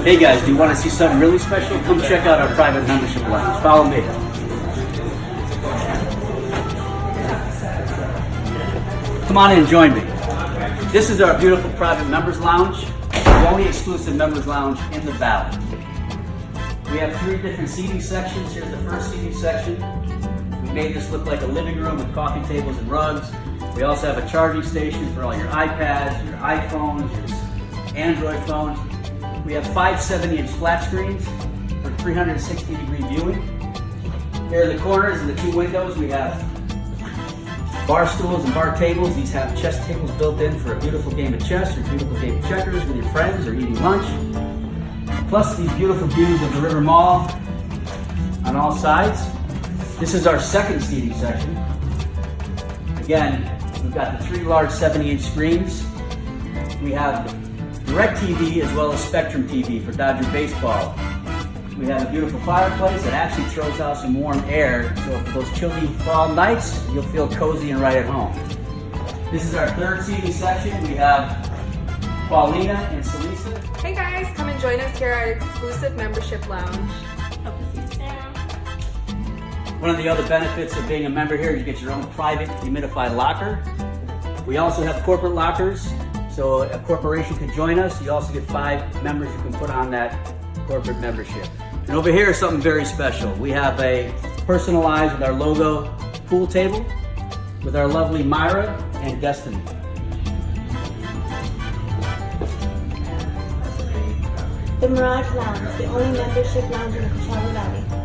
Hey guys, do you want to see something really special? Come check out our private membership lounge. Follow me. Come on in and join me. This is our beautiful private members lounge, the only exclusive members lounge in the Valley. We have 3 different seating sections. Here's the first seating section. We made this look like a living room with coffee tables and rugs. We also have a charging station for all your iPads, your iPhones, your Android phones. We have 5 70-inch flat screens for 360-degree viewing. Here in the corners and the 2 windows, we have bar stools and bar tables. These have chess tables built in for a beautiful game of chess or a beautiful game of checkers with your friends or eating lunch. Plus these beautiful views of the River Mall on all sides. This is our second seating section. Again, we've got the 3 large 70-inch screens. We have DirecTV as well as Spectrum TV for Dodger baseball. We have a beautiful fireplace that actually throws out some warm air, so for those chilly fall nights, you'll feel cozy and right at home. This is our third seating section. We have Paulina and Celisa. Hey guys, come and join us here at our exclusive membership lounge. Hope to see you soon. One of the other benefits of being a member here, you get your own private humidified locker. We also have corporate lockers, so a corporation could join us. You also get 5 members you can put on that corporate membership. And over here is something very special. We have a personalized with our logo pool table with our lovely Myra and Destiny. The Mirage Lounge, the only membership lounge in the Coachella Valley.